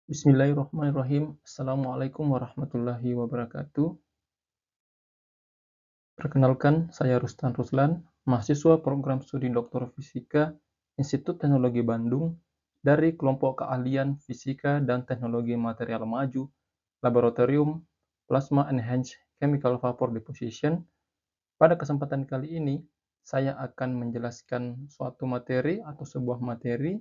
Bismillahirrahmanirrahim. Assalamualaikum warahmatullahi wabarakatuh. Perkenalkan, saya Rustan Ruslan, mahasiswa program studi Doktor Fisika Institut Teknologi Bandung dari kelompok keahlian Fisika dan Teknologi Material Maju, Laboratorium Plasma Enhanced Chemical Vapor Deposition. Pada kesempatan kali ini, saya akan menjelaskan suatu materi atau sebuah materi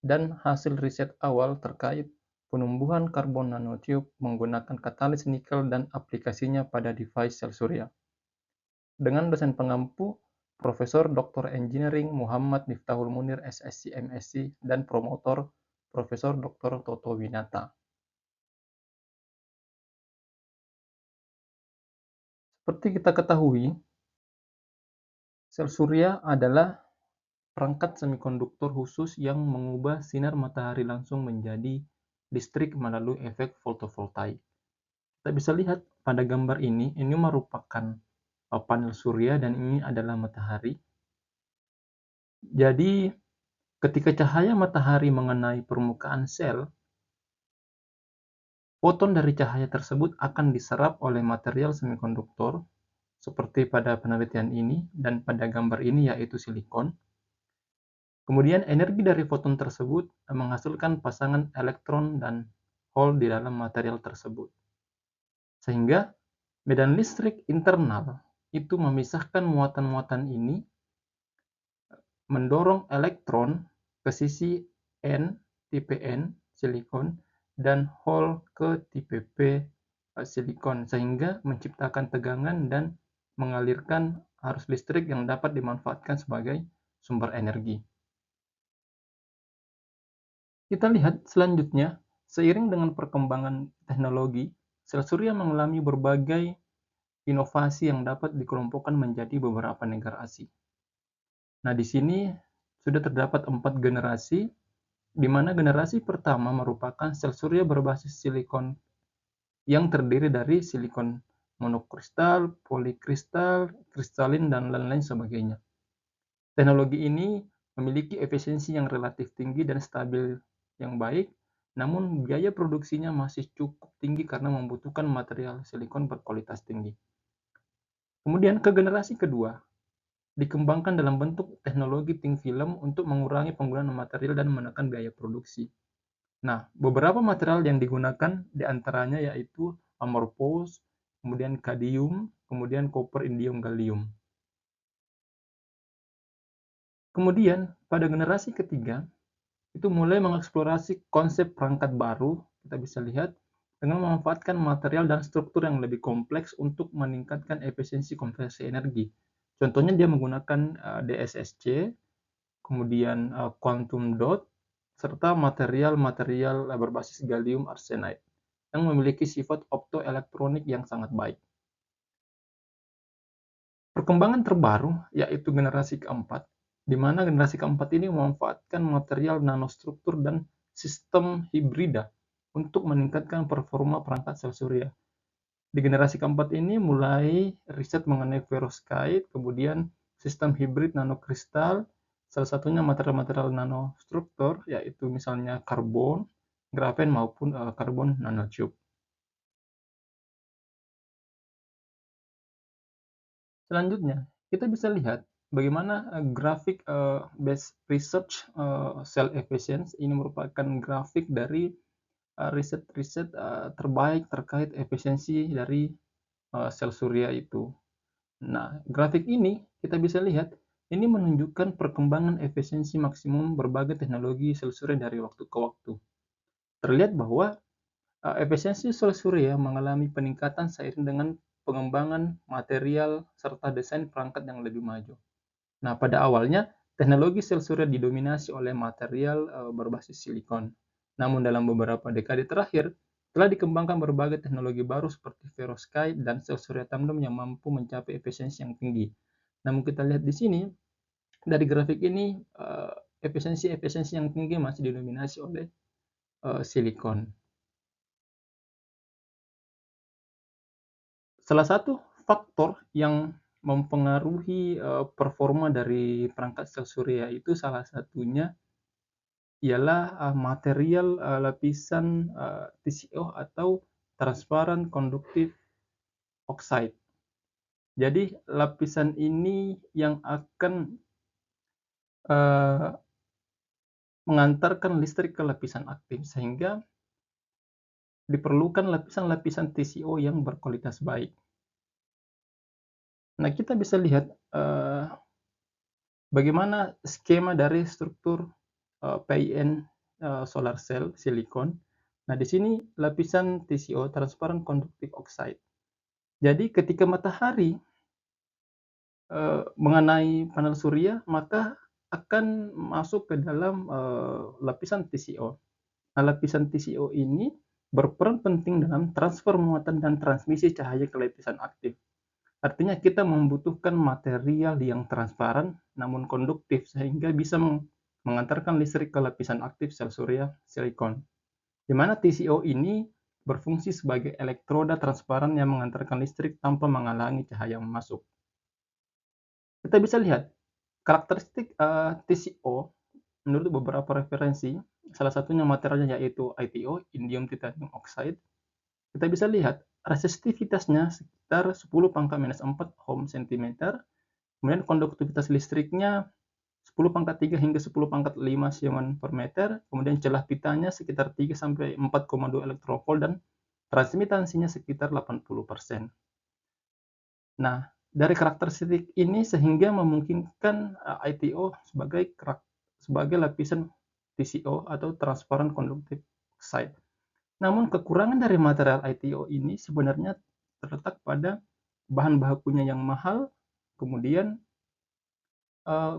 dan hasil riset awal terkait penumbuhan karbon nanotube menggunakan katalis nikel dan aplikasinya pada device sel surya. Dengan dosen pengampu, Profesor Dr. Engineering Muhammad Miftahul Munir SSC MSc dan promotor Profesor Dr. Toto Winata. Seperti kita ketahui, sel surya adalah perangkat semikonduktor khusus yang mengubah sinar matahari langsung menjadi listrik melalui efek fotovoltaik. Kita bisa lihat pada gambar ini merupakan panel surya dan ini adalah matahari. Jadi, ketika cahaya matahari mengenai permukaan sel, foton dari cahaya tersebut akan diserap oleh material semikonduktor seperti pada penelitian ini dan pada gambar ini yaitu silikon. Kemudian energi dari foton tersebut menghasilkan pasangan elektron dan hole di dalam material tersebut. Sehingga medan listrik internal itu memisahkan muatan-muatan ini, mendorong elektron ke sisi N, tipe N, silikon, dan hole ke tipe P, silikon, sehingga menciptakan tegangan dan mengalirkan arus listrik yang dapat dimanfaatkan sebagai sumber energi. Kita lihat selanjutnya, seiring dengan perkembangan teknologi, sel surya mengalami berbagai inovasi yang dapat dikelompokkan menjadi beberapa generasi. Nah, di sini sudah terdapat 4 generasi, di mana generasi pertama merupakan sel surya berbasis silikon yang terdiri dari silikon monokristal, polikristal, kristalin, dan lain-lain sebagainya. Teknologi ini memiliki efisiensi yang relatif tinggi dan stabil yang baik, namun biaya produksinya masih cukup tinggi karena membutuhkan material silikon berkualitas tinggi. Kemudian ke generasi kedua, dikembangkan dalam bentuk teknologi thin film untuk mengurangi penggunaan material dan menekan biaya produksi. Nah, beberapa material yang digunakan diantaranya yaitu amorphous, kemudian cadmium, kemudian copper, indium, gallium. Kemudian pada generasi ketiga, itu mulai mengeksplorasi konsep perangkat baru, kita bisa lihat, dengan memanfaatkan material dan struktur yang lebih kompleks untuk meningkatkan efisiensi konversi energi. Contohnya dia menggunakan DSSC, kemudian quantum dot, serta material-material berbasis gallium arsenide yang memiliki sifat optoelektronik yang sangat baik. Perkembangan terbaru yaitu generasi keempat, di mana generasi keempat ini memanfaatkan material nanostruktur dan sistem hibrida untuk meningkatkan performa perangkat sel surya. Di generasi keempat ini mulai riset mengenai perovskite, kemudian sistem hibrid nanokristal, salah satunya material-material nanostruktur, yaitu misalnya karbon, grafen maupun karbon nanotube. Selanjutnya, kita bisa lihat bagaimana grafik based research cell efficiency ini merupakan grafik dari riset-riset terbaik terkait efisiensi dari sel surya itu. Nah, grafik ini kita bisa lihat ini menunjukkan perkembangan efisiensi maksimum berbagai teknologi sel surya dari waktu ke waktu. Terlihat bahwa efisiensi sel surya mengalami peningkatan seiring dengan pengembangan material serta desain perangkat yang lebih maju. Nah, pada awalnya teknologi sel surya didominasi oleh material berbasis silikon. Namun dalam beberapa dekade terakhir telah dikembangkan berbagai teknologi baru seperti perovskite dan sel surya tandem yang mampu mencapai efisiensi yang tinggi. Namun kita lihat di sini dari grafik ini efisiensi yang tinggi masih didominasi oleh silikon. Salah satu faktor yang mempengaruhi performa dari perangkat sel surya itu salah satunya ialah material lapisan TCO atau transparent conductive oxide. Jadi lapisan ini yang akan mengantarkan listrik ke lapisan aktif, sehingga diperlukan lapisan-lapisan TCO yang berkualitas baik. Nah, kita bisa lihat bagaimana skema dari struktur PIN solar cell silikon. Nah, di sini lapisan TCO transparent conductive oxide. Jadi ketika matahari mengenai panel surya, maka akan masuk ke dalam lapisan TCO. Nah, lapisan TCO ini berperan penting dalam transfer muatan dan transmisi cahaya ke lapisan aktif. Artinya kita membutuhkan material yang transparan namun konduktif sehingga bisa mengantarkan listrik ke lapisan aktif sel surya silikon. Di mana TCO ini berfungsi sebagai elektroda transparan yang mengantarkan listrik tanpa menghalangi cahaya masuk. Kita bisa lihat karakteristik TCO menurut beberapa referensi, salah satunya materialnya yaitu ITO, indium titanium oxide. Kita bisa lihat resistivitasnya sekitar 10 pangkat minus 4 ohm cm, kemudian konduktivitas listriknya 10 pangkat 3 hingga 10 pangkat 5 siemens per meter, kemudian celah pitanya sekitar 3 sampai 4,2 elektrovolt dan transmitansinya sekitar 80%. Nah, dari karakteristik ini sehingga memungkinkan ITO sebagai lapisan TCO atau transparent conductive oxide. Namun kekurangan dari material ITO ini sebenarnya terletak pada bahan bakunya yang mahal, kemudian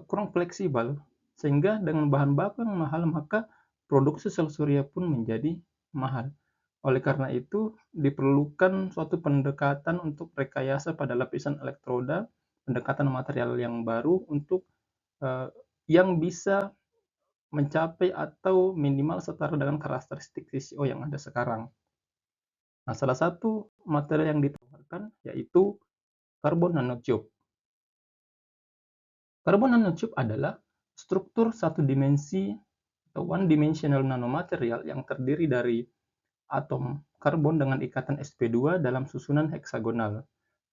kurang fleksibel, sehingga dengan bahan baku yang mahal maka produksi sel surya pun menjadi mahal. Oleh karena itu diperlukan suatu pendekatan untuk rekayasa pada lapisan elektroda, pendekatan material yang baru untuk yang bisa mencapai atau minimal setara dengan karakteristik TCO yang ada sekarang. Nah, salah satu material yang ditawarkan yaitu karbon nanotube. Karbon nanotube adalah struktur satu dimensi atau one dimensional nanomaterial yang terdiri dari atom karbon dengan ikatan sp2 dalam susunan heksagonal.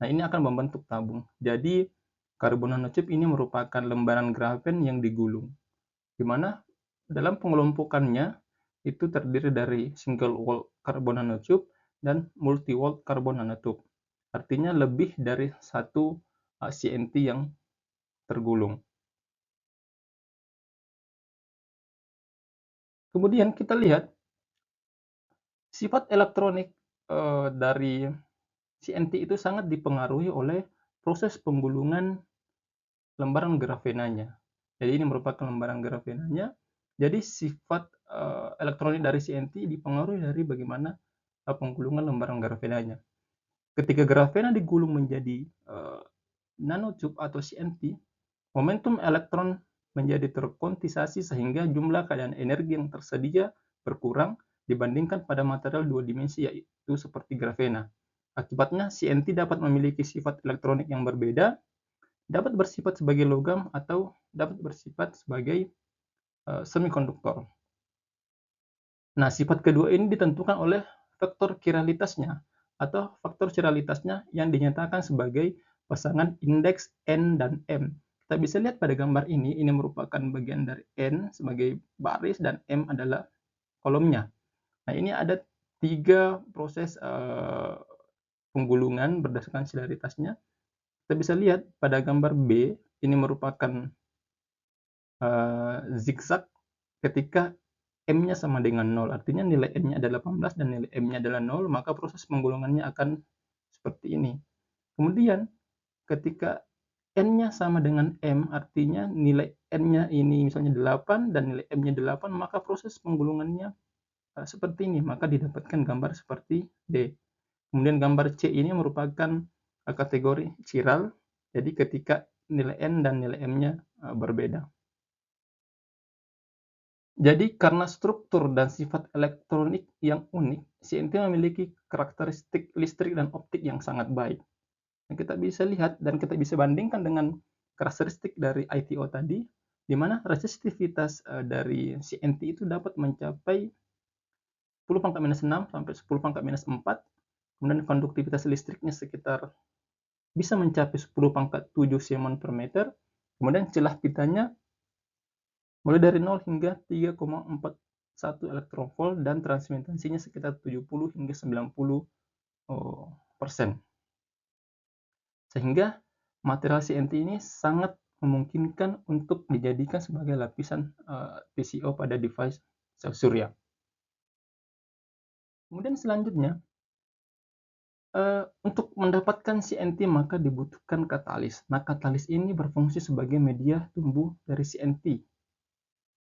Nah, ini akan membentuk tabung. Jadi, karbon nanotube ini merupakan lembaran grafen yang digulung, di mana dalam pengelompokannya itu terdiri dari single wall karbon nanotube dan multi wall karbon nanotube. Artinya lebih dari satu CNT yang tergulung. Kemudian kita lihat sifat elektronik dari CNT itu sangat dipengaruhi oleh proses penggulungan lembaran grafenanya. Jadi ini merupakan lembaran grafenanya. Jadi sifat elektronik dari CNT dipengaruhi dari bagaimana penggulungan lembaran grafenanya. Ketika grafena digulung menjadi nanotube atau CNT, momentum elektron menjadi terkuantisasi sehingga jumlah keadaan energi yang tersedia berkurang dibandingkan pada material dua dimensi yaitu seperti grafena. Akibatnya CNT dapat memiliki sifat elektronik yang berbeda, dapat bersifat sebagai logam atau dapat bersifat sebagai semikonduktor. Nah, sifat kedua ini ditentukan oleh faktor kiralitasnya atau faktor kiralitasnya yang dinyatakan sebagai pasangan indeks N dan M. Kita bisa lihat pada gambar ini merupakan bagian dari N sebagai baris dan M adalah kolomnya. Nah, ini ada 3 proses penggulungan berdasarkan kiralitasnya. Kita bisa lihat pada gambar B, ini merupakan zigzag ketika M-nya sama dengan 0, artinya nilai N-nya adalah 18 dan nilai M-nya adalah 0, maka proses penggulungannya akan seperti ini. Kemudian ketika N-nya sama dengan M, artinya nilai N-nya ini misalnya 8 dan nilai M-nya 8, maka proses penggulungannya seperti ini, maka didapatkan gambar seperti D. Kemudian gambar C ini merupakan kategori chiral, jadi ketika nilai N dan nilai M-nya berbeda. Jadi karena struktur dan sifat elektronik yang unik, CNT memiliki karakteristik listrik dan optik yang sangat baik. Yang kita bisa lihat dan kita bisa bandingkan dengan karakteristik dari ITO tadi, di mana resistivitas dari CNT itu dapat mencapai 10⁻⁻6 sampai 10⁻⁻4, kemudian konduktivitas listriknya sekitar bisa mencapai 10⁻7 Siemens per meter, kemudian celah pitanya mulai dari 0 hingga 3,41 elektronvolt dan transmitensinya sekitar 70 hingga 90% sehingga material CNT ini sangat memungkinkan untuk dijadikan sebagai lapisan TCO pada device sel surya. Kemudian selanjutnya, untuk mendapatkan CNT maka dibutuhkan katalis. Nah, katalis ini berfungsi sebagai media tumbuh dari CNT.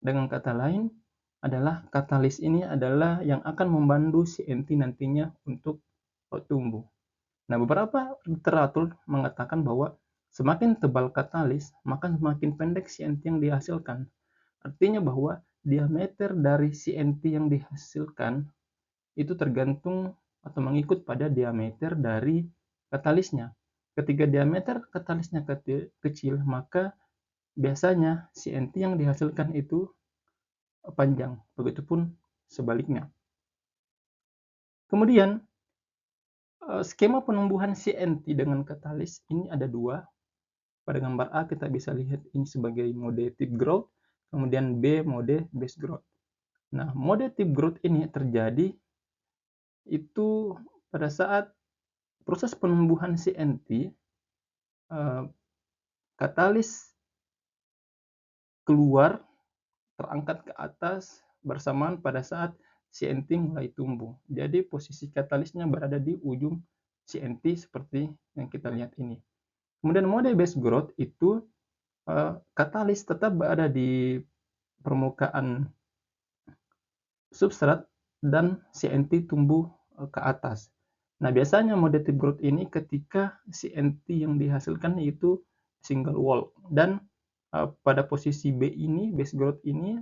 Dengan kata lain, adalah katalis ini adalah yang akan membantu CNT nantinya untuk tumbuh. Nah, beberapa literatur mengatakan bahwa semakin tebal katalis, maka semakin pendek CNT yang dihasilkan. Artinya bahwa diameter dari CNT yang dihasilkan itu tergantung atau mengikut pada diameter dari katalisnya. Ketika diameter katalisnya kecil, maka biasanya CNT yang dihasilkan itu panjang, begitupun sebaliknya. Kemudian, skema penumbuhan CNT dengan katalis ini ada dua. Pada gambar A kita bisa lihat ini sebagai mode tip growth, kemudian B mode base growth. Nah, mode tip growth ini terjadi itu pada saat proses penumbuhan CNT, katalis keluar, terangkat ke atas bersamaan pada saat CNT mulai tumbuh. Jadi posisi katalisnya berada di ujung CNT seperti yang kita lihat ini. Kemudian mode base growth itu katalis tetap berada di permukaan substrat dan CNT tumbuh ke atas. Nah, biasanya mode tip growth ini ketika CNT yang dihasilkan itu single wall, dan pada posisi B ini, base growth ini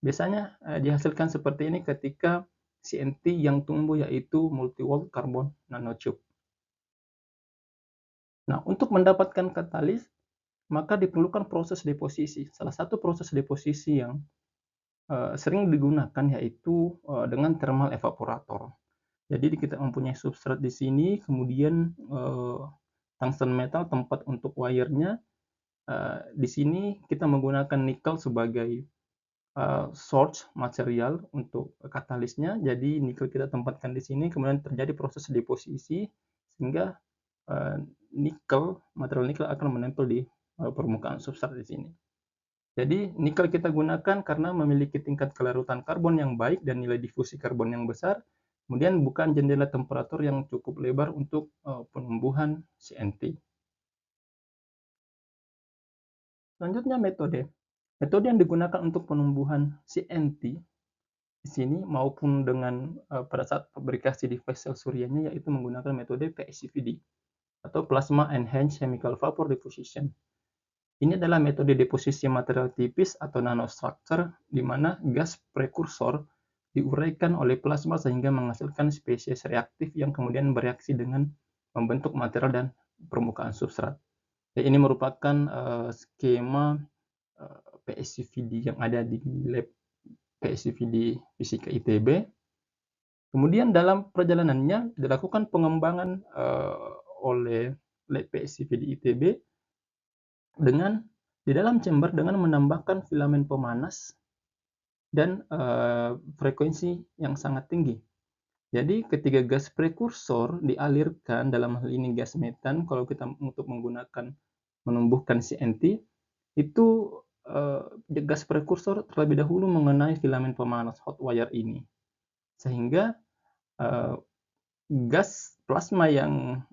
biasanya dihasilkan seperti ini ketika CNT yang tumbuh yaitu multi-wall carbon nanotube. Nah, untuk mendapatkan katalis, maka diperlukan proses deposisi. Salah satu proses deposisi yang sering digunakan yaitu dengan thermal evaporator. Jadi kita mempunyai substrat di sini, kemudian tungsten metal tempat untuk wire-nya. Di sini kita menggunakan nikel sebagai source material untuk katalisnya. Jadi nikel kita tempatkan di sini, kemudian terjadi proses deposisi sehingga material nikel akan menempel di permukaan substrat di sini. Jadi nikel kita gunakan karena memiliki tingkat kelarutan karbon yang baik dan nilai difusi karbon yang besar. Kemudian bukan jendela temperatur yang cukup lebar untuk penumbuhan CNT. Selanjutnya metode. Metode yang digunakan untuk penumbuhan CNT di sini maupun dengan pada saat fabrikasi device sel suryanya yaitu menggunakan metode PECVD atau Plasma Enhanced Chemical Vapor Deposition. Ini adalah metode deposisi material tipis atau nanostructure di mana gas prekursor diuraikan oleh plasma sehingga menghasilkan spesies reaktif yang kemudian bereaksi dengan membentuk material dan permukaan substrat. Ini merupakan skema PECVD yang ada di lab PECVD Fisika ITB. Kemudian dalam perjalanannya dilakukan pengembangan oleh lab PECVD ITB dengan di dalam chamber dengan menambahkan filamen pemanas dan frekuensi yang sangat tinggi. Jadi ketika gas prekursor dialirkan, dalam hal ini gas metan, kalau kita untuk menggunakan menumbuhkan CNT, itu gas prekursor terlebih dahulu mengenai filamen pemanas hot wire ini, sehingga gas plasma yang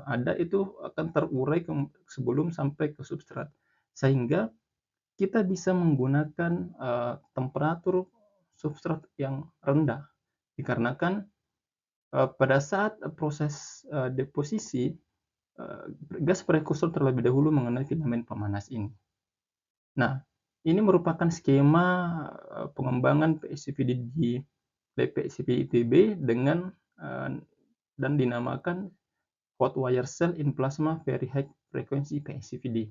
ada itu akan terurai sebelum sampai ke substrat, sehingga kita bisa menggunakan temperatur substrat yang rendah dikarenakan pada saat proses deposisi gas prekursor terlebih dahulu mengenai filamen pemanas ini. Nah, ini merupakan skema pengembangan PECVD di PECVD ITB dengan dan dinamakan hot wire cell in plasma very high frequency PECVD.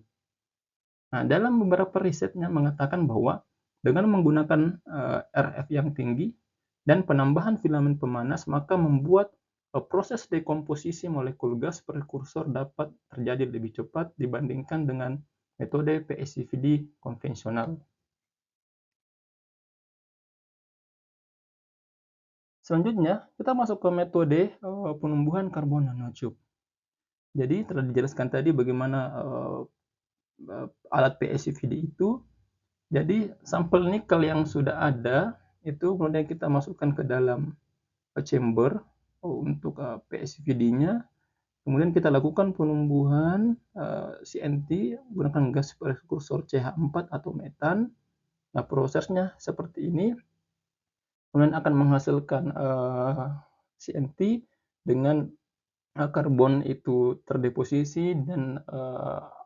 Nah, dalam beberapa risetnya mengatakan bahwa dengan menggunakan RF yang tinggi dan penambahan filamen pemanas, maka membuat proses dekomposisi molekul gas prekursor dapat terjadi lebih cepat dibandingkan dengan metode PECVD konvensional. Selanjutnya, kita masuk ke metode penumbuhan karbon nanotube. Jadi telah dijelaskan tadi bagaimana alat PECVD itu. Jadi sampel nikel yang sudah ada itu kemudian kita masukkan ke dalam chamber untuk PECVD-nya. Kemudian kita lakukan penumbuhan CNT menggunakan gas prekursor CH4 atau metan. Nah, prosesnya seperti ini. Kemudian akan menghasilkan CNT dengan karbon itu terdeposisi dan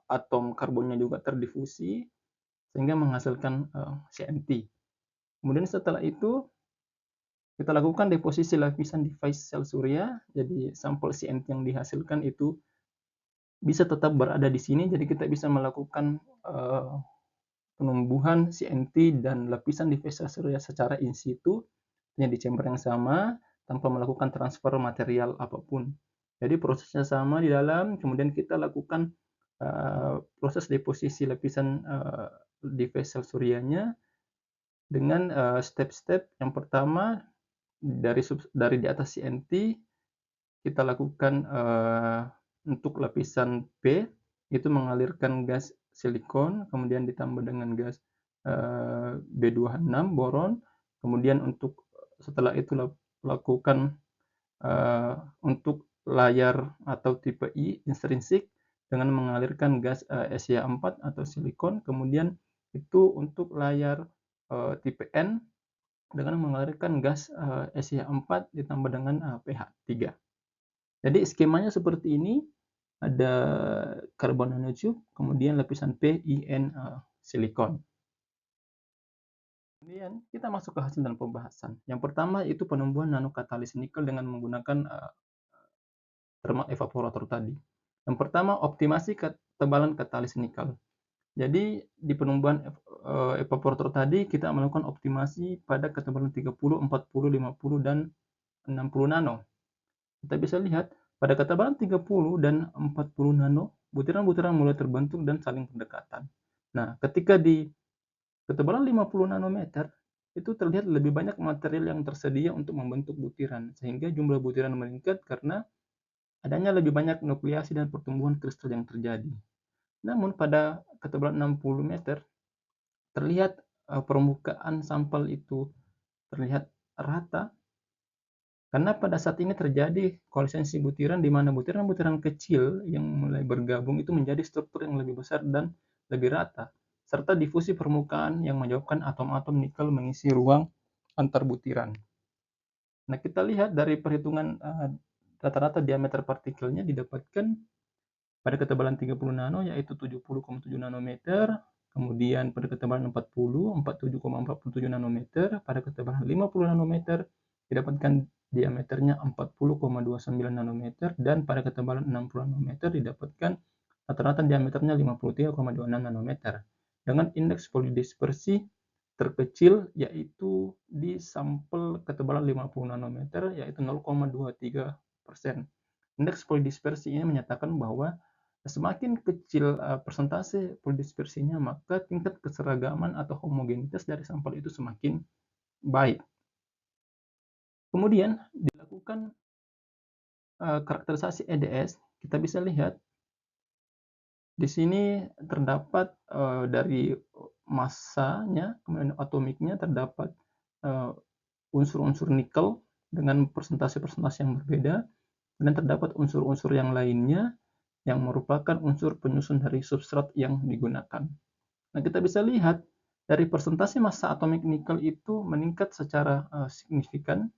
atom karbonnya juga terdifusi sehingga menghasilkan CNT. Kemudian setelah itu kita lakukan deposisi lapisan device sel surya. Jadi sampel CNT yang dihasilkan itu bisa tetap berada di sini. Jadi kita bisa melakukan penumbuhan CNT dan lapisan device sel surya secara in situ di chamber yang sama tanpa melakukan transfer material apapun. Jadi prosesnya sama di dalam, kemudian kita lakukan proses deposisi lapisan device sel suryanya dengan step-step. Yang pertama dari di atas CNT kita lakukan untuk lapisan P itu mengalirkan gas silikon, kemudian ditambah dengan gas B26 boron, kemudian untuk setelah itu lakukan untuk layar atau tipe I intrinsik dengan mengalirkan gas SiA4 atau silikon, kemudian itu untuk layar tipe N dengan mengalirkan gas SiA4 ditambah dengan pH3. Jadi skemanya seperti ini, ada karbon nanotube, kemudian lapisan P, I, N, silikon. Kemudian kita masuk ke hasil dan pembahasan. Yang pertama itu penumbuhan nanokatalis nikel dengan menggunakan thermal evaporator tadi. Yang pertama optimasi ketebalan katalis nikel. Jadi di penumbuhan evaporator tadi kita melakukan optimasi pada ketebalan 30, 40, 50 dan 60 nano. Kita bisa lihat pada ketebalan 30 dan 40 nano, butiran-butiran mulai terbentuk dan saling berdekatan. Nah, ketika di ketebalan 50 nanometer, itu terlihat lebih banyak material yang tersedia untuk membentuk butiran, sehingga jumlah butiran meningkat karena adanya lebih banyak nukleasi dan pertumbuhan kristal yang terjadi. Namun pada ketebalan 60 meter, terlihat permukaan sampel itu terlihat rata karena pada saat ini terjadi koalisensi butiran di mana butiran-butiran kecil yang mulai bergabung itu menjadi struktur yang lebih besar dan lebih rata, serta difusi permukaan yang menyebabkan atom-atom nikel mengisi ruang antar butiran. Nah, kita lihat dari perhitungan rata-rata diameter partikelnya didapatkan pada ketebalan 30 nano yaitu 70,7 nanometer, kemudian pada ketebalan 40, 47,47 nanometer, pada ketebalan 50 nanometer didapatkan diameternya 40,29 nanometer, dan pada ketebalan 60 nanometer didapatkan rata-rata diameternya 53,26 nanometer dengan indeks polidispersi terkecil yaitu di sampel ketebalan 50 nanometer yaitu 0,23%. Indeks polidispersi ini menyatakan bahwa semakin kecil persentase polidispersinya, maka tingkat keseragaman atau homogenitas dari sampel itu semakin baik. Kemudian dilakukan karakterisasi EDS, kita bisa lihat di sini terdapat dari massanya, kemudian atomiknya terdapat unsur-unsur nikel dengan persentase-persentase yang berbeda, dan terdapat unsur-unsur yang lainnya yang merupakan unsur penyusun dari substrat yang digunakan. Nah, kita bisa lihat dari persentase massa atomik nikel itu meningkat secara signifikan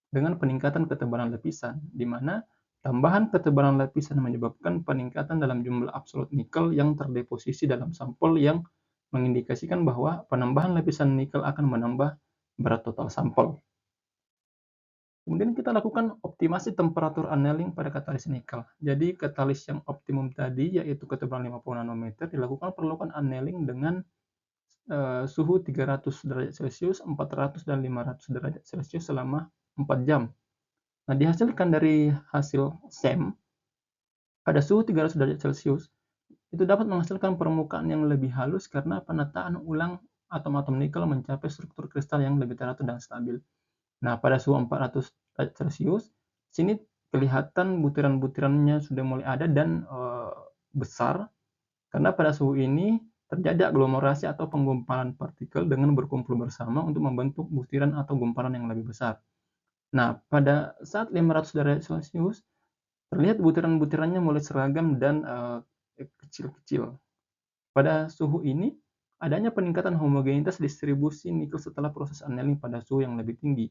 dengan peningkatan ketebalan lapisan, di mana tambahan ketebalan lapisan menyebabkan peningkatan dalam jumlah absolut nikel yang terdeposisi dalam sampel yang mengindikasikan bahwa penambahan lapisan nikel akan menambah berat total sampel. Kemudian kita lakukan optimasi temperatur annealing pada katalis nikel. Jadi katalis yang optimum tadi yaitu ketebalan 50 nanometer dilakukan perlukan annealing dengan suhu 300 derajat Celcius, 400 dan 500 derajat Celcius selama 4 jam. Nah, dihasilkan dari hasil SEM pada suhu 300 derajat Celcius itu dapat menghasilkan permukaan yang lebih halus karena penataan ulang atom-atom nikel mencapai struktur kristal yang lebih teratur dan stabil. Nah, pada suhu 400 derajat Celcius, sini kelihatan butiran-butirannya sudah mulai ada dan besar, karena pada suhu ini terjadi aglomerasi atau penggumpalan partikel dengan berkumpul bersama untuk membentuk butiran atau gumpalan yang lebih besar. Nah, pada saat 500 derajat Celcius, terlihat butiran-butirannya mulai seragam dan kecil-kecil. Pada suhu ini, adanya peningkatan homogenitas distribusi nikel setelah proses annealing pada suhu yang lebih tinggi,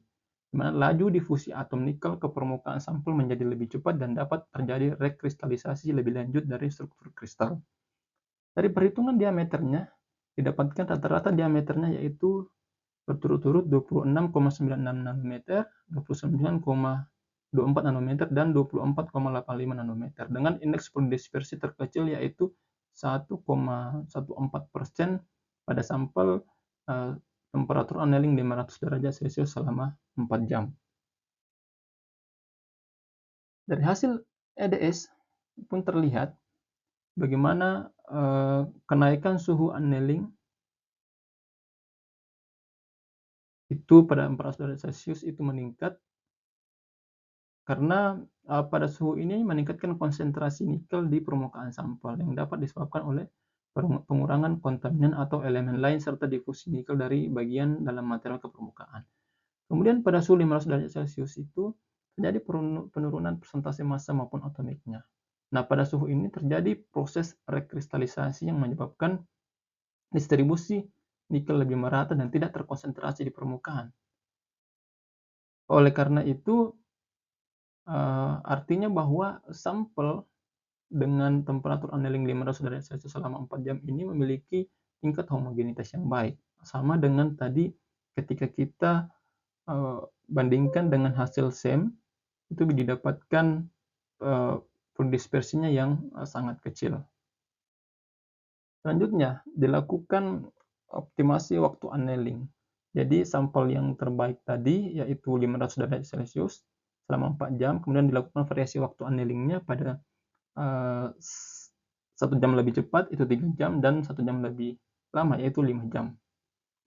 di mana laju difusi atom nikel ke permukaan sampel menjadi lebih cepat dan dapat terjadi rekristalisasi lebih lanjut dari struktur kristal. Dari perhitungan diameternya, didapatkan rata-rata diameternya yaitu berturut-turut 26,96 nanometer, 29,24 nanometer, dan 24,85 nanometer dengan indeks dispersi terkecil yaitu 1,14% pada sampel temperatur annealing 500 derajat Celcius selama 4 jam. Dari hasil EDS pun terlihat bagaimana kenaikan suhu annealing itu pada 400 derajat Celcius itu meningkat karena pada suhu ini meningkatkan konsentrasi nikel di permukaan sampel yang dapat disebabkan oleh pengurangan kontaminan atau elemen lain serta difusi nikel dari bagian dalam material ke permukaan. Kemudian pada suhu 500 derajat Celcius itu terjadi penurunan persentase massa maupun atomiknya. Nah, pada suhu ini terjadi proses rekristalisasi yang menyebabkan distribusi nikel lebih merata dan tidak terkonsentrasi di permukaan. Oleh karena itu, artinya bahwa sampel dengan temperatur annealing 500 derajat Celcius selama 4 jam ini memiliki tingkat homogenitas yang baik. Sama dengan tadi ketika kita bandingkan dengan hasil SEM, itu didapatkan dispersinya yang sangat kecil. Selanjutnya, dilakukan optimasi waktu annealing. Jadi sampel yang terbaik tadi yaitu 500 derajat Celcius selama 4 jam, kemudian dilakukan variasi waktu annelingnya pada 1 jam lebih cepat itu 3 jam dan 1 jam lebih lama yaitu 5 jam.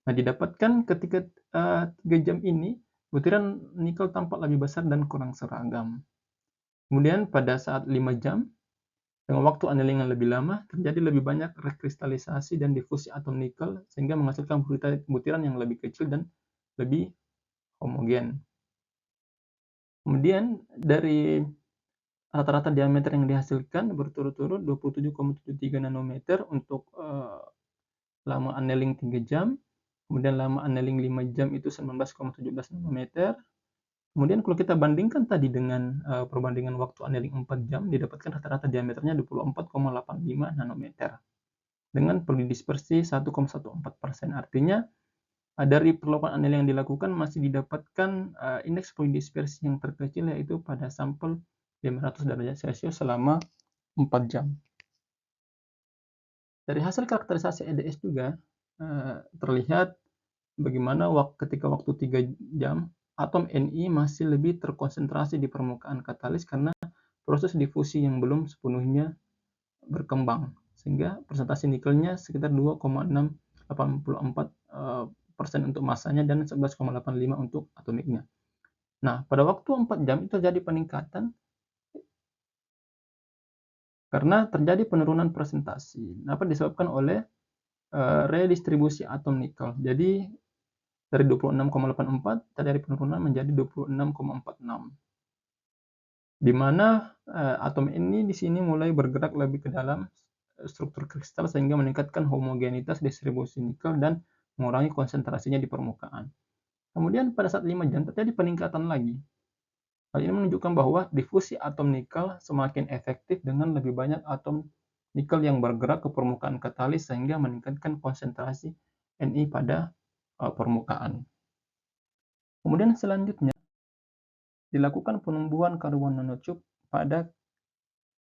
Nah, didapatkan ketika 3 jam ini butiran nikel tampak lebih besar dan kurang seragam. Kemudian pada saat 5 jam dengan waktu annealing yang lebih lama terjadi lebih banyak rekristalisasi dan difusi atom nikel sehingga menghasilkan butiran yang lebih kecil dan lebih homogen. Kemudian dari rata-rata diameter yang dihasilkan berturut-turut 27,73 nanometer untuk lama annealing 3 jam, kemudian lama annealing 5 jam itu 19,17 nanometer. Kemudian kalau kita bandingkan tadi dengan perbandingan waktu annealing 4 jam, didapatkan rata-rata diameternya 24,85 nanometer dengan polydispersi 1,14%. Artinya dari perlakuan annealing yang dilakukan masih didapatkan indeks polydispersi yang terkecil yaitu pada sampel 500 derajat Celcius selama 4 jam. Dari hasil karakterisasi EDS juga terlihat bagaimana ketika waktu 3 jam atom Ni masih lebih terkonsentrasi di permukaan katalis karena proses difusi yang belum sepenuhnya berkembang, sehingga persentase nikelnya sekitar 2,684% untuk massanya dan 11,85 untuk atomiknya. Nah, pada waktu 4 jam itu terjadi peningkatan karena terjadi penurunan presentasi. Dapat disebabkan oleh redistribusi atom nikel. Jadi dari 26,84 terjadi penurunan menjadi 26,46. Di mana atom ini di sini mulai bergerak lebih ke dalam struktur kristal sehingga meningkatkan homogenitas distribusi nikel dan mengurangi konsentrasinya di permukaan. Kemudian pada saat 5 jam terjadi peningkatan lagi. Hal ini menunjukkan bahwa difusi atom nikel semakin efektif dengan lebih banyak atom nikel yang bergerak ke permukaan katalis sehingga meningkatkan konsentrasi Ni pada permukaan. Kemudian selanjutnya dilakukan penumbuhan karbon nanotube pada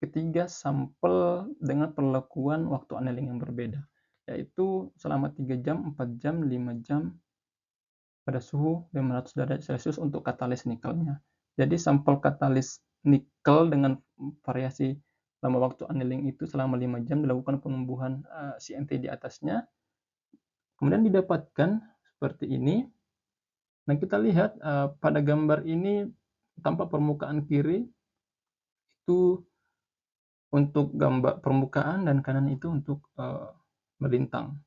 ketiga sampel dengan perlakuan waktu annealing yang berbeda, yaitu selama 3 jam, 4 jam, 5 jam pada suhu 500 derajat Celcius untuk katalis nikelnya. Jadi sampel katalis nikel dengan variasi lama waktu annealing itu selama 5 jam dilakukan penumbuhan CNT di atasnya, kemudian didapatkan seperti ini. Nah, kita lihat pada gambar ini tampak permukaan kiri itu untuk gambar permukaan dan kanan itu untuk melintang.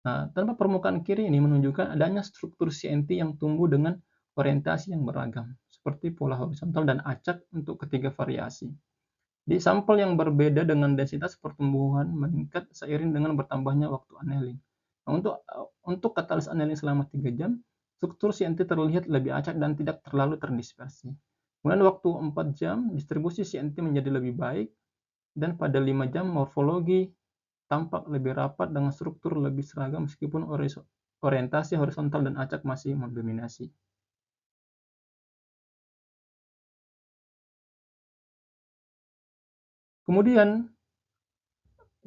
Nah, tanpa permukaan kiri ini menunjukkan adanya struktur CNT yang tumbuh dengan orientasi yang beragam, seperti pola horizontal dan acak untuk ketiga variasi. Di sampel yang berbeda dengan densitas pertumbuhan meningkat seiring dengan bertambahnya waktu annealing. Nah, untuk katalis annealing selama 3 jam, struktur CNT terlihat lebih acak dan tidak terlalu terdispersi. Kemudian waktu 4 jam, distribusi CNT menjadi lebih baik, dan pada 5 jam morfologi tampak lebih rapat dengan struktur lebih seragam meskipun orientasi horizontal dan acak masih mendominasi. Kemudian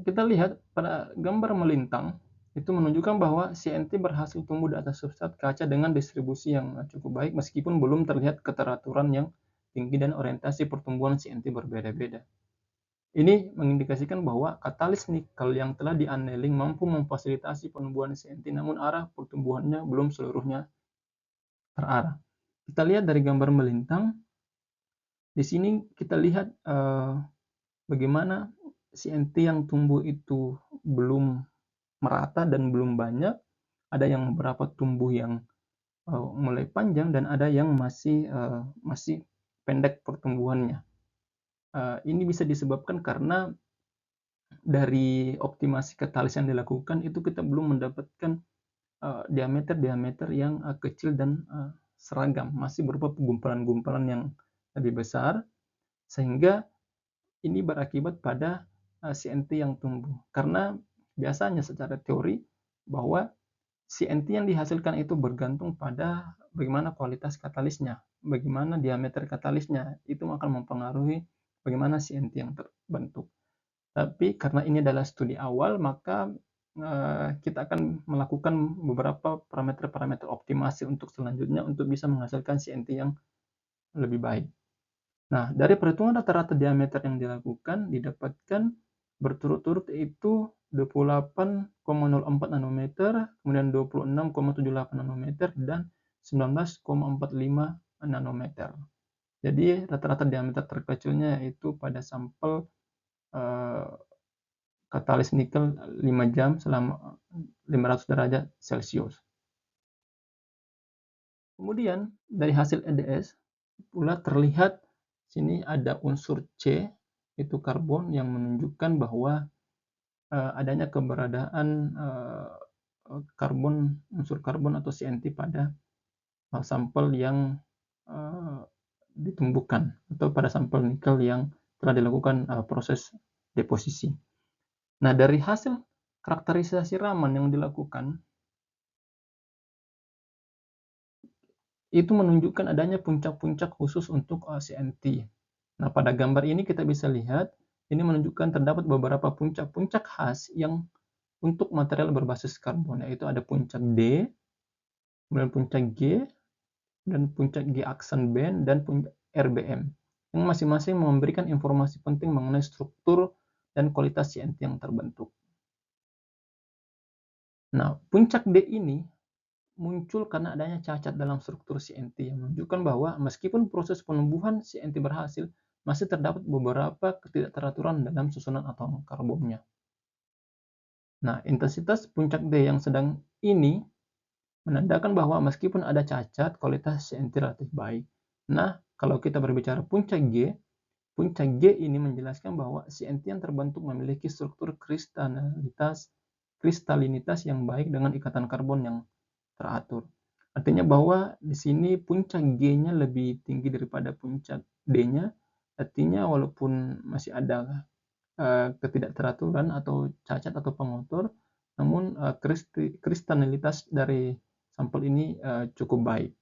kita lihat pada gambar melintang itu menunjukkan bahwa CNT berhasil tumbuh di atas substrat kaca dengan distribusi yang cukup baik meskipun belum terlihat keteraturan yang tinggi dan orientasi pertumbuhan CNT berbeda-beda. Ini mengindikasikan bahwa katalis nikel yang telah di-annealing mampu memfasilitasi penumbuhan CNT, namun arah pertumbuhannya belum seluruhnya terarah. Kita lihat dari gambar melintang, di sini kita lihat bagaimana CNT yang tumbuh itu belum merata dan belum banyak. Ada yang beberapa tumbuh yang mulai panjang dan ada yang masih pendek pertumbuhannya. Ini bisa disebabkan karena dari optimasi katalis yang dilakukan itu kita belum mendapatkan diameter yang kecil dan seragam, masih berupa gumpalan-gumpalan yang lebih besar, sehingga ini berakibat pada CNT yang tumbuh. Karena biasanya secara teori bahwa CNT yang dihasilkan itu bergantung pada bagaimana kualitas katalisnya, bagaimana diameter katalisnya, itu akan mempengaruhi bagaimana CNT yang terbentuk. Tapi karena ini adalah studi awal, maka kita akan melakukan beberapa parameter-parameter optimasi untuk selanjutnya untuk bisa menghasilkan CNT yang lebih baik. Nah, dari perhitungan rata-rata diameter yang dilakukan, didapatkan berturut-turut itu 28,04 nanometer, kemudian 26,78 nanometer, dan 19,45 nanometer. Jadi rata-rata diameter terkecilnya itu pada sampel katalis nikel 5 jam selama 500 derajat Celcius. Kemudian dari hasil EDS pula terlihat sini ada unsur C, itu karbon, yang menunjukkan bahwa adanya keberadaan unsur karbon atau CNT pada sampel yang ditumbuhkan atau pada sampel nikel yang telah dilakukan proses deposisi. Nah, dari hasil karakterisasi Raman yang dilakukan itu menunjukkan adanya puncak-puncak khusus untuk CNT. Nah, pada gambar ini kita bisa lihat ini menunjukkan terdapat beberapa puncak-puncak khas yang untuk material berbasis karbon, yaitu ada puncak D, kemudian puncak G, dan puncak G aksen band, dan puncak RBM, yang masing-masing memberikan informasi penting mengenai struktur dan kualitas CNT yang terbentuk. Nah, puncak D ini muncul karena adanya cacat dalam struktur CNT yang menunjukkan bahwa meskipun proses penumbuhan CNT berhasil, masih terdapat beberapa ketidakteraturan dalam susunan atom karbonnya. Nah, intensitas puncak D yang sedang ini menandakan bahwa meskipun ada cacat, kualitas CNT relatif baik. Nah, kalau kita berbicara puncak G ini menjelaskan bahwa CNT yang terbentuk memiliki struktur kristalinitas yang baik dengan ikatan karbon yang teratur. Artinya bahwa di sini puncak G-nya lebih tinggi daripada puncak D-nya. Artinya walaupun masih ada ketidakteraturan atau cacat atau pengotor, namun kristalinitas dari sampel ini cukup baik.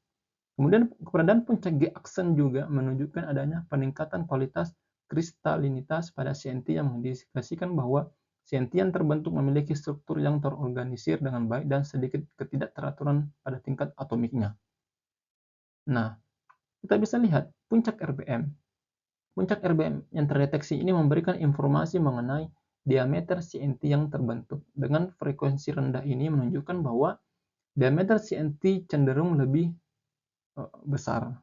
Kemudian keberadaan puncak G-aksen juga menunjukkan adanya peningkatan kualitas kristalinitas pada CNT yang mengindikasikan bahwa CNT yang terbentuk memiliki struktur yang terorganisir dengan baik dan sedikit ketidakteraturan pada tingkat atomiknya. Nah, kita bisa lihat puncak RBM. Puncak RBM yang terdeteksi ini memberikan informasi mengenai diameter CNT yang terbentuk. Dengan frekuensi rendah ini menunjukkan bahwa diameter CNT cenderung lebih besar.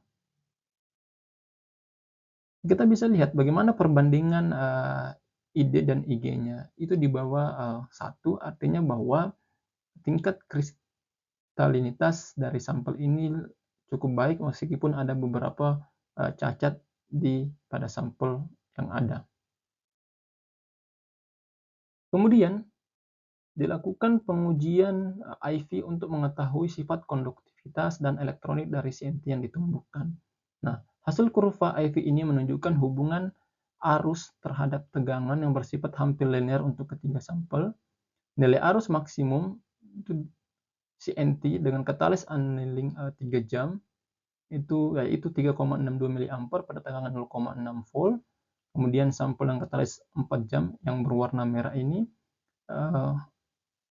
Kita bisa lihat bagaimana perbandingan ID dan IG-nya. Itu di bawah 1, artinya bahwa tingkat kristalinitas dari sampel ini cukup baik meskipun ada beberapa cacat pada sampel yang ada. Kemudian dilakukan pengujian IV untuk mengetahui sifat konduktivitas dan elektronik dari CNT yang ditumbuhkan. Nah, hasil kurva IV ini menunjukkan hubungan arus terhadap tegangan yang bersifat hampir linear untuk ketiga sampel. Nilai arus maksimum itu CNT dengan katalis annealing 3 jam itu yaitu 3,62 mA pada tegangan 0,6 volt. Kemudian sampel yang katalis 4 jam yang berwarna merah ini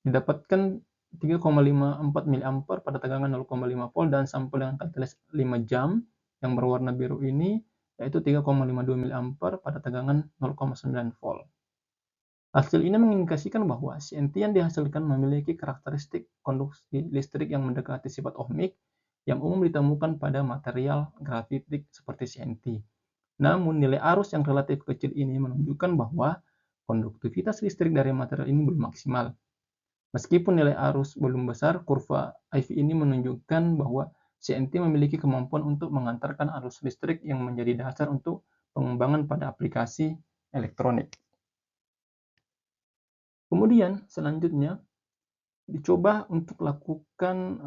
didapatkan 3,54 mA pada tegangan 0,5 volt dan sampel yang katalis 5 jam yang berwarna biru ini yaitu 3,52 mA pada tegangan 0,9 volt. Hasil ini mengindikasikan bahwa CNT yang dihasilkan memiliki karakteristik konduksi listrik yang mendekati sifat ohmik yang umum ditemukan pada material grafitik seperti CNT. Namun nilai arus yang relatif kecil ini menunjukkan bahwa konduktivitas listrik dari material ini belum maksimal. Meskipun nilai arus belum besar, kurva IV ini menunjukkan bahwa CNT memiliki kemampuan untuk mengantarkan arus listrik yang menjadi dasar untuk pengembangan pada aplikasi elektronik. Kemudian selanjutnya dicoba untuk lakukan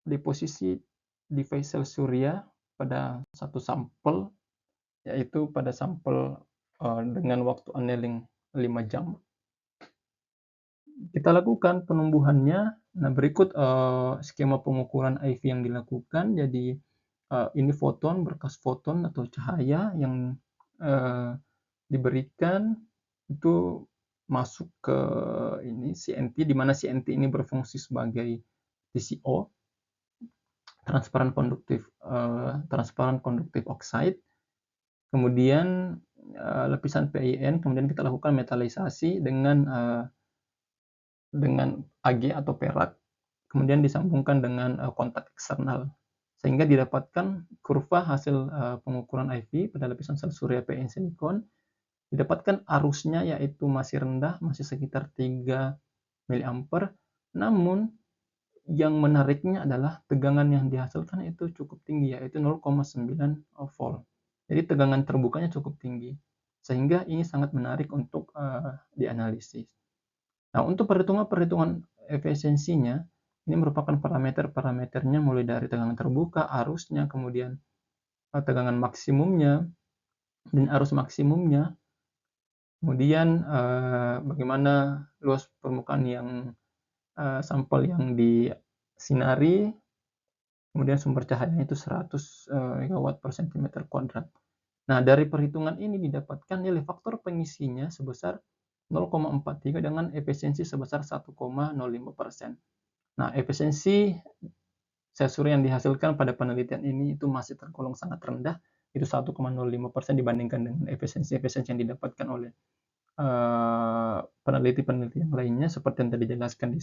deposisi device sel surya pada satu sampel, yaitu pada sampel dengan waktu annealing 5 jam. Kita lakukan penumbuhannya. Nah, berikut skema pengukuran IV yang dilakukan. Jadi ini foton, berkas foton atau cahaya yang diberikan itu masuk ke ini CNT, di mana CNT ini berfungsi sebagai TCO, transparan konduktif oxide. Kemudian lapisan PIN, kemudian kita lakukan metalisasi dengan AG atau perak, kemudian disambungkan dengan kontak eksternal, sehingga didapatkan kurva hasil pengukuran IV pada lapisan sel surya PN silikon. Didapatkan arusnya yaitu masih rendah, masih sekitar 3 mA, namun yang menariknya adalah tegangan yang dihasilkan itu cukup tinggi, yaitu 0,9 volt. Jadi tegangan terbukanya cukup tinggi, sehingga ini sangat menarik untuk dianalisis. Nah, untuk perhitungan efisiensinya, ini merupakan parameternya mulai dari tegangan terbuka, arusnya, kemudian tegangan maksimumnya, dan arus maksimumnya, kemudian bagaimana luas permukaan yang sampel yang disinari, kemudian sumber cahayanya itu 100 megawatt per cm². Nah, dari perhitungan ini didapatkan nilai faktor pengisinya sebesar 0,43 dengan efisiensi sebesar 1,05%. Nah, efisiensi sel surya yang dihasilkan pada penelitian ini itu masih tergolong sangat rendah, itu 1,05% dibandingkan dengan efisiensi yang didapatkan oleh peneliti-peneliti yang lainnya seperti yang tadi dijelaskan di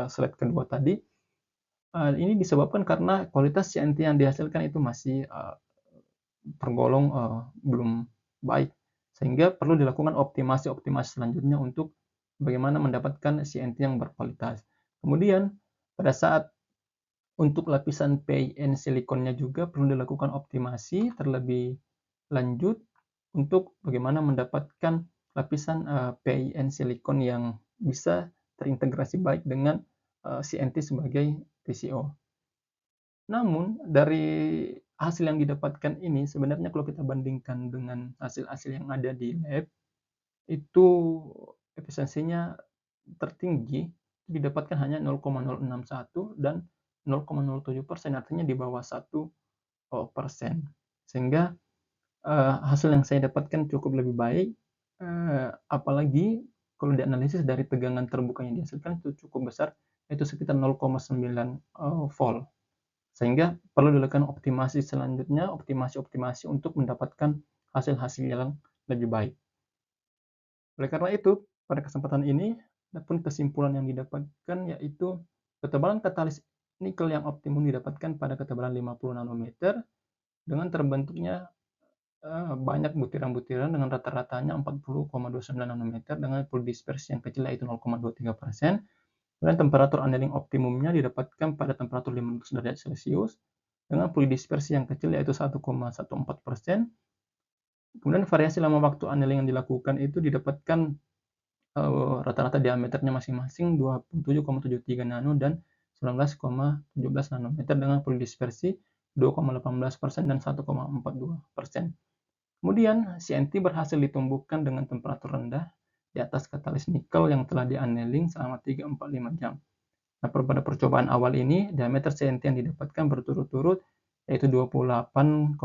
slide kedua tadi. Ini disebabkan karena kualitas CNT yang dihasilkan itu masih tergolong belum baik, sehingga perlu dilakukan optimasi selanjutnya untuk bagaimana mendapatkan CNT yang berkualitas. Kemudian pada saat untuk lapisan PIN silikonnya juga perlu dilakukan optimasi terlebih lanjut untuk bagaimana mendapatkan lapisan PIN silikon yang bisa terintegrasi baik dengan CNT sebagai TCO. Namun dari hasil yang didapatkan ini sebenarnya kalau kita bandingkan dengan hasil-hasil yang ada di lab, itu efisiensinya tertinggi didapatkan hanya 0,061 dan 0,07%, artinya di bawah 1%. Sehingga hasil yang saya dapatkan cukup lebih baik, apalagi kalau dianalisis dari tegangan terbuka yang dihasilkan itu cukup besar, yaitu sekitar 0,9 volt. Sehingga perlu dilakukan optimasi selanjutnya, optimasi untuk mendapatkan hasil-hasil yang lebih baik. Oleh karena itu, pada kesempatan ini, adapun kesimpulan yang didapatkan yaitu ketebalan katalis nikel yang optimum didapatkan pada ketebalan 50 nanometer dengan terbentuknya banyak butiran-butiran dengan rata-ratanya 40,29 nanometer dengan pool dispersi yang kecil yaitu 0,23%. Kemudian temperatur annealing optimumnya didapatkan pada temperatur 500 derajat Celcius dengan pool dispersi yang kecil yaitu 1,14%. Kemudian variasi lama waktu annealing yang dilakukan itu didapatkan rata-rata diameternya masing-masing 27,73 nano dan 19,17 nanometer dengan pool dispersi 2,18% dan 1,42%. Kemudian CNT berhasil ditumbuhkan dengan temperatur rendah di atas katalis nikel yang telah di-annealing selama 3-4-5 jam. Nah, pada percobaan awal ini, diameter CNT yang didapatkan berturut-turut yaitu 28,04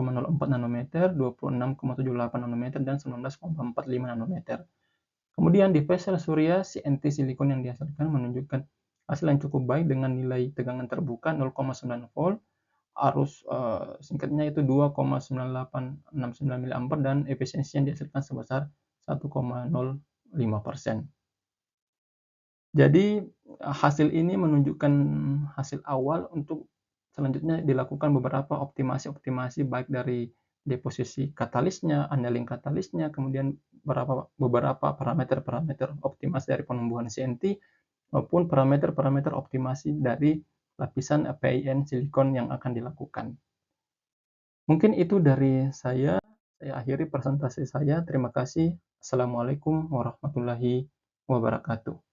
nanometer, 26,78 nanometer, dan 19,45 nanometer. Kemudian di vessel surya, CNT silikon yang dihasilkan menunjukkan hasil yang cukup baik dengan nilai tegangan terbuka 0,9 volt, arus singkatnya itu 2,9869 mA dan efisiensi yang dihasilkan sebesar 1,05%. Jadi hasil ini menunjukkan hasil awal untuk selanjutnya dilakukan beberapa optimasi baik dari deposisi katalisnya, annealing katalisnya, kemudian beberapa parameter-parameter optimasi dari penumbuhan CNT maupun parameter-parameter optimasi dari lapisan PIN silikon yang akan dilakukan. Mungkin itu dari saya. Saya akhiri presentasi saya. Terima kasih. Assalamualaikum warahmatullahi wabarakatuh.